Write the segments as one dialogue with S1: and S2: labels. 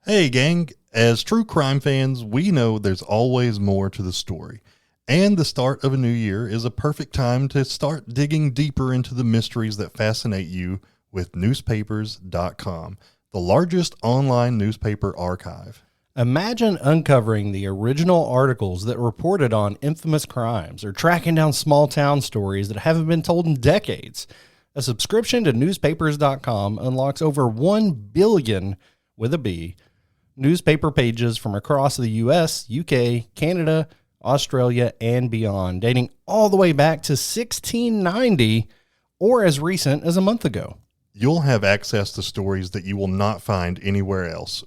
S1: Hey gang, as true crime fans, we know there's always more to the story. And the start of a new year is a perfect time to start digging deeper into the mysteries that fascinate you with newspapers.com, the largest online newspaper archive.
S2: Imagine uncovering the original articles that reported on infamous crimes or tracking down small town stories that haven't been told in decades. A subscription to newspapers.com unlocks over 1 billion, with a B, newspaper pages from across the US, UK, Canada, Australia, and beyond, dating all the way back to 1690 or as recent as a month ago.
S1: You'll have access to stories that you will not find anywhere else.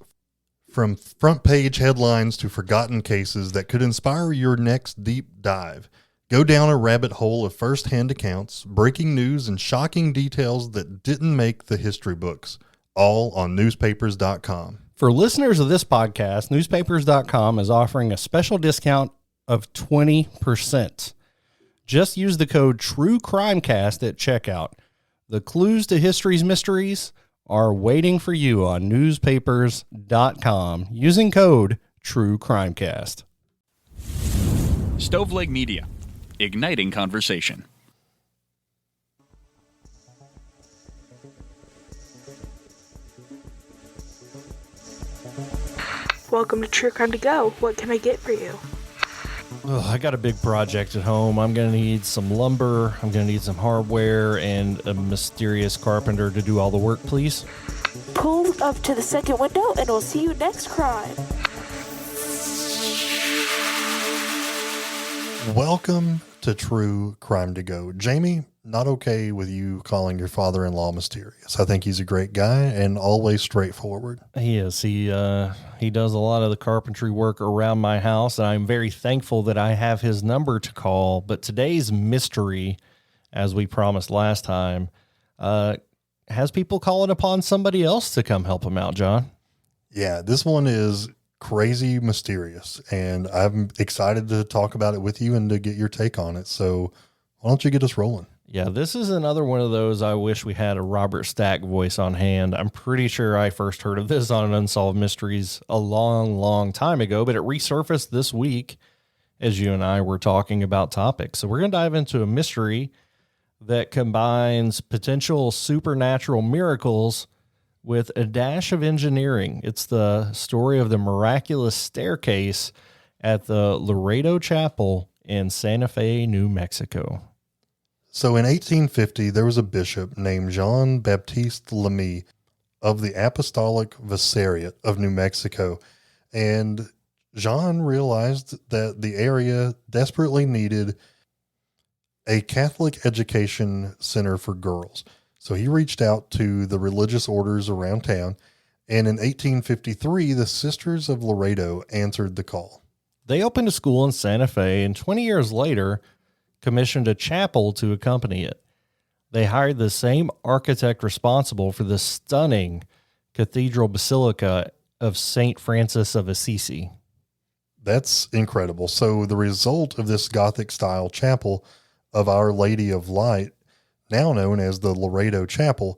S1: From front page headlines to forgotten cases that could inspire your next deep dive. Go down a rabbit hole of first-hand accounts, breaking news, and shocking details that didn't make the history books, all on newspapers.com.
S2: For listeners of this podcast, newspapers.com is offering a special discount of 20%. Just use the code TrueCrimecast at checkout. The clues to history's mysteries are waiting for you on newspapers.com using code TrueCrimecast.
S3: Stoveleg Media, igniting conversation.
S4: Welcome to True Crime to Go. What can I get for you?
S2: I got a big project at home. I'm going to need some lumber. I'm going to need some hardware and a mysterious carpenter to do all the work, please.
S4: Pull up to the second window and we'll see you next crime.
S1: Welcome to True Crime to Go. Jamie, not okay with you calling your father-in-law mysterious. I think he's a great guy and always straightforward.
S2: He is. He does a lot of the carpentry work around my house, and I'm very thankful that I have his number to call. But today's mystery, as we promised last time, has people calling upon somebody else to come help him out, John.
S1: Yeah, this one is crazy mysterious, and I'm excited to talk about it with you and to get your take on it. So why don't you get us rolling?
S2: Yeah, this is another one of those I wish we had a Robert Stack voice on hand. I'm pretty sure I first heard of this on Unsolved Mysteries a long, long time ago, but it resurfaced this week as you and I were talking about topics. So we're going to dive into a mystery that combines potential supernatural miracles with a dash of engineering. It's the story of the miraculous staircase at the Loretto Chapel in Santa Fe, New Mexico.
S1: So in 1850, there was a bishop named Jean-Baptiste Lamy of the Apostolic Vicariate of New Mexico. And Jean realized that the area desperately needed a Catholic education center for girls. So he reached out to the religious orders around town. And in 1853, the Sisters of Loretto answered the call.
S2: They opened a school in Santa Fe, and 20 years later, commissioned a chapel to accompany it. They hired the same architect responsible for the stunning Cathedral Basilica of St. Francis of Assisi.
S1: That's incredible. So the result of this Gothic-style chapel of Our Lady of Light, now known as the Loretto Chapel,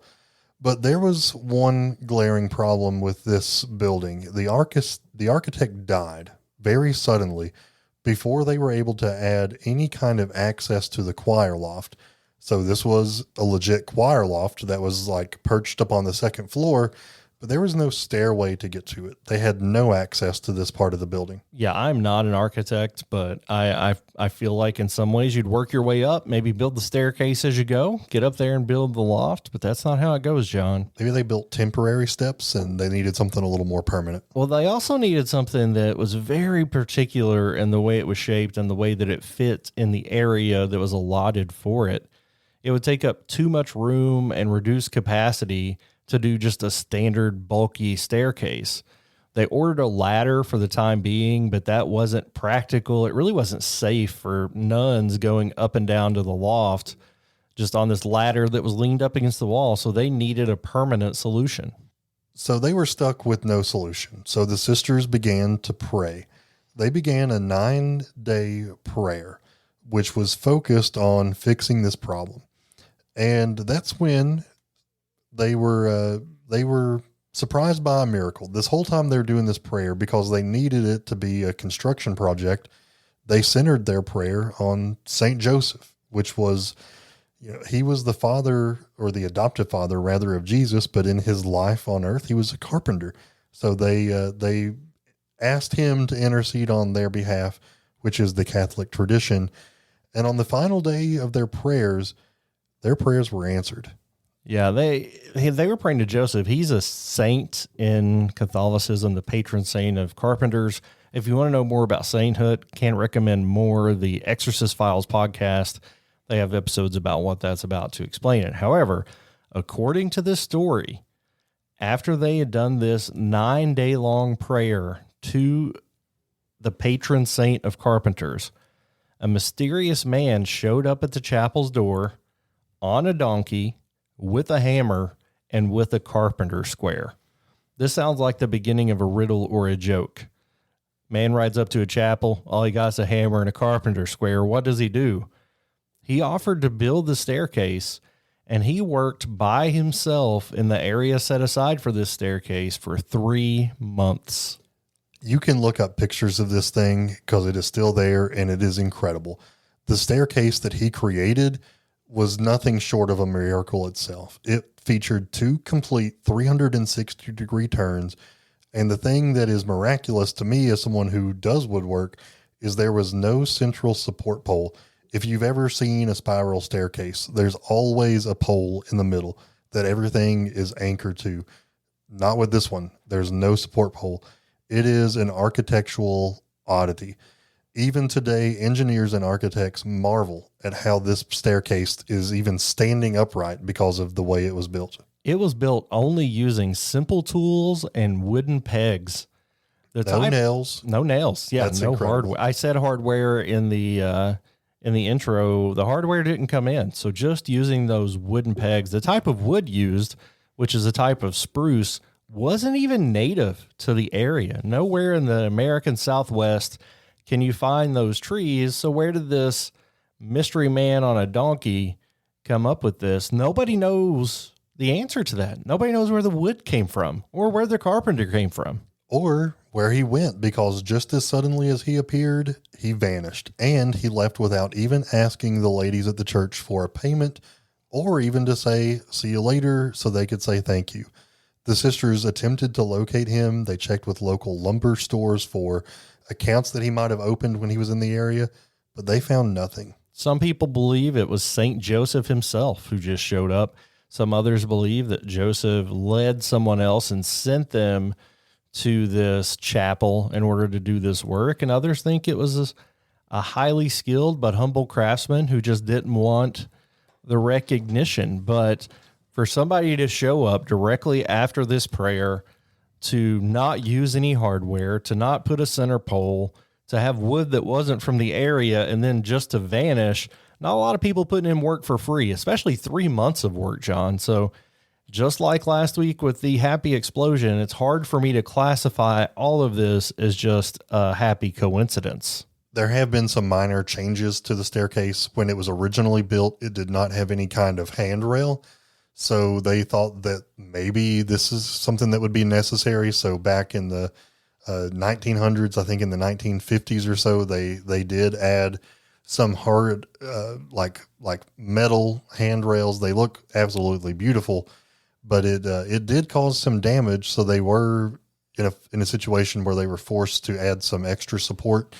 S1: but there was one glaring problem with this building. The architect died very suddenly before they were able to add any kind of access to the choir loft. So this was a legit choir loft that was like perched up on the second floor, but there was no stairway to get to it. They had no access to this part of the building.
S2: Yeah, I'm not an architect, but I feel like in some ways you'd work your way up, maybe build the staircase as you go, get up there and build the loft, but that's not how it goes, John.
S1: Maybe they built temporary steps and they needed something a little more permanent.
S2: Well, they also needed something that was very particular in the way it was shaped and the way that it fit in the area that was allotted for it. It would take up too much room and reduce capacity to do just a standard bulky staircase. They ordered a ladder for the time being, but that wasn't practical. It really wasn't safe for nuns going up and down to the loft just on this ladder that was leaned up against the wall. So they needed a permanent solution.
S1: So they were stuck with no solution. So the sisters began to pray. They began a 9-day prayer, which was focused on fixing this problem. And that's when they were Surprised by a miracle. This whole time they're doing this prayer because they needed it to be a construction project. They centered their prayer on Saint Joseph, which was, he was the father, or the adoptive father rather, of Jesus, but in his life on earth, he was a carpenter. So they asked him to intercede on their behalf, which is the Catholic tradition. And on the final day of their prayers were answered.
S2: Yeah, they were praying to Joseph. He's a saint in Catholicism, the patron saint of carpenters. If you want to know more about sainthood, can't recommend more the Exorcist Files podcast. They have episodes about what that's about to explain it. However, according to this story, after they had done this 9-day-long prayer to the patron saint of carpenters, a mysterious man showed up at the chapel's door on a donkey with a hammer and with a carpenter square. This sounds like the beginning of a riddle or a joke. Man rides up to a chapel. All he got is a hammer and a carpenter square. What does he do? He offered to build the staircase, and he worked by himself in the area set aside for this staircase for 3 months.
S1: You can look up pictures of this thing because it is still there and it is incredible. The staircase that he created was nothing short of a miracle itself. It featured 2 complete 360-degree turns. And the thing that is miraculous to me as someone who does woodwork is there was no central support pole. If you've ever seen a spiral staircase, there's always a pole in the middle that everything is anchored to. Not with this one. There's no support pole. It is an architectural oddity. Even today, engineers and architects marvel at how this staircase is even standing upright because of the way it was built.
S2: It was built only using simple tools and wooden pegs.
S1: No nails.
S2: No nails. Yeah,
S1: That's
S2: no
S1: incredible.
S2: hardware. I said hardware in the intro. The hardware didn't come in. So just using those wooden pegs, the type of wood used, which is a type of spruce, wasn't even native to the area. Nowhere in the American Southwest can you find those trees. So where did this mystery man on a donkey come up with this? Nobody knows the answer to that. Nobody knows where the wood came from or where the carpenter came from.
S1: Or where he went, because just as suddenly as he appeared, he vanished. And he left without even asking the ladies at the church for a payment or even to say, see you later, so they could say thank you. The sisters attempted to locate him. They checked with local lumber stores for accounts that he might have opened when he was in the area, but they found nothing.
S2: Some people believe it was Saint Joseph himself who just showed up. Some others believe that Joseph led someone else and sent them to this chapel in order to do this work. And others think it was a highly skilled but humble craftsman who just didn't want the recognition. But for somebody to show up directly after this prayer, to not use any hardware, to not put a center pole, to have wood that wasn't from the area, and then just to vanish, not a lot of people putting in work for free, especially 3 months of work, John. So just like last week with the happy explosion, it's hard for me to classify all of this as just a happy coincidence.
S1: There have been some minor changes to the staircase. When it was originally built, it did not have any kind of handrail. So they thought that maybe this is something that would be necessary. So back in the 1900s, I think in the 1950s or so, they did add some hard, like metal handrails. They look absolutely beautiful, but it did cause some damage. So they were in a situation where they were forced to add some extra support,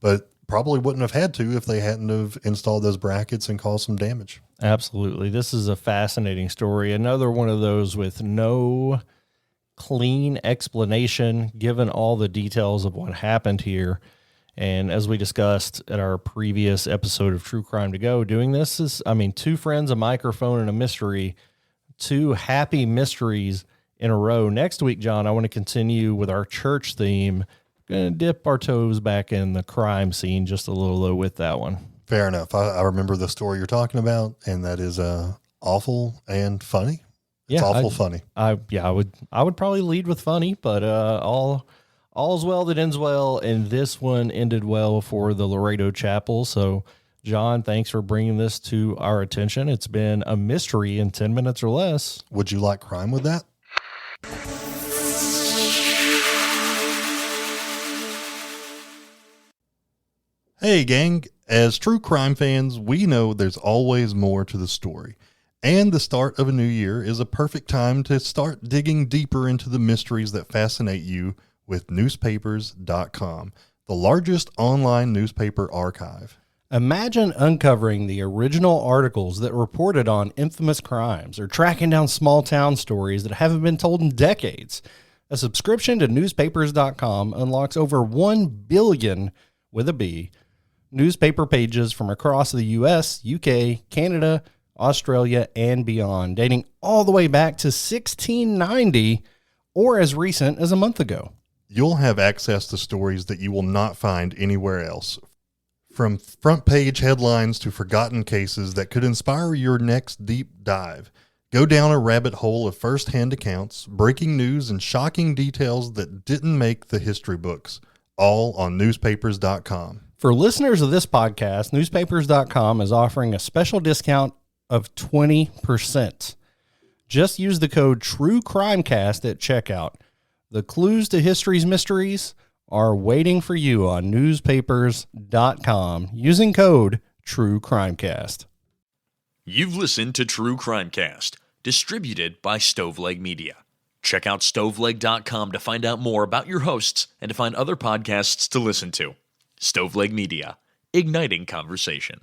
S1: but probably wouldn't have had to if they hadn't have installed those brackets and caused some damage.
S2: Absolutely. This is a fascinating story. Another one of those with no clean explanation, given all the details of what happened here. And as we discussed at our previous episode of True Crime to Go, doing this is, 2 friends, a microphone, and a mystery, 2 happy mysteries in a row. Next week, John, I want to continue with our church theme. Going to dip our toes back in the crime scene just a little with that one.
S1: Fair enough. I remember the story you're talking about, and that is awful and funny. It's awful funny.
S2: I would probably lead with funny, but all's well that ends well, and this one ended well for the Loretto Chapel. So, John, thanks for bringing this to our attention. It's been a mystery in 10 minutes or less.
S1: Would you like crime with that? Hey, gang. As true crime fans, we know there's always more to the story. And the start of a new year is a perfect time to start digging deeper into the mysteries that fascinate you with newspapers.com, the largest online newspaper archive.
S2: Imagine uncovering the original articles that reported on infamous crimes or tracking down small town stories that haven't been told in decades. A subscription to newspapers.com unlocks over 1 billion, with a B, newspaper pages from across the US, UK, Canada, Australia, and beyond, dating all the way back to 1690 or as recent as a month ago.
S1: You'll have access to stories that you will not find anywhere else. From front page headlines to forgotten cases that could inspire your next deep dive. Go down a rabbit hole of first-hand accounts, breaking news, and shocking details that didn't make the history books, all on newspapers.com.
S2: For listeners of this podcast, newspapers.com is offering a special discount of 20%. Just use the code TrueCrimecast at checkout. The clues to history's mysteries are waiting for you on newspapers.com using code TrueCrimecast.
S5: You've listened to True Crimecast, distributed by Stoveleg Media. Check out stoveleg.com to find out more about your hosts and to find other podcasts to listen to. Stoveleg Media, igniting conversation.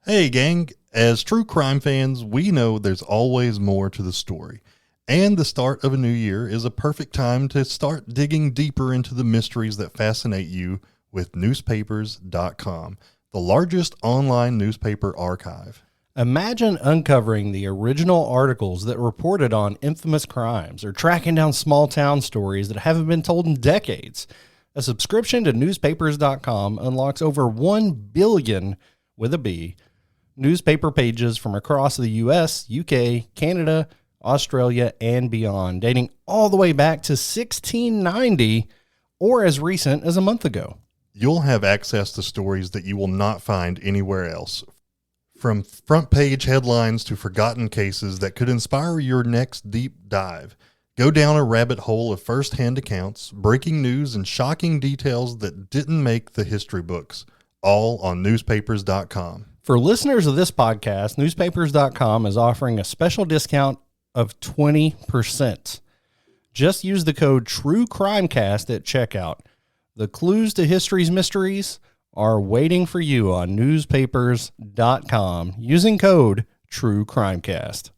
S1: Hey, gang. As true crime fans, we know there's always more to the story. And the start of a new year is a perfect time to start digging deeper into the mysteries that fascinate you with newspapers.com, the largest online newspaper archive.
S2: Imagine uncovering the original articles that reported on infamous crimes or tracking down small town stories that haven't been told in decades. A subscription to newspapers.com unlocks over 1 billion, with a B, newspaper pages from across the US, UK, Canada, Australia, and beyond, dating all the way back to 1690 or as recent as a month ago.
S1: You'll have access to stories that you will not find anywhere else. From front page headlines to forgotten cases that could inspire your next deep dive. Go down a rabbit hole of first-hand accounts, breaking news, and shocking details that didn't make the history books, all on newspapers.com.
S2: For listeners of this podcast, newspapers.com is offering a special discount of 20%. Just use the code TrueCrimecast at checkout. The clues to history's mysteries are waiting for you on newspapers.com using code TrueCrimecast.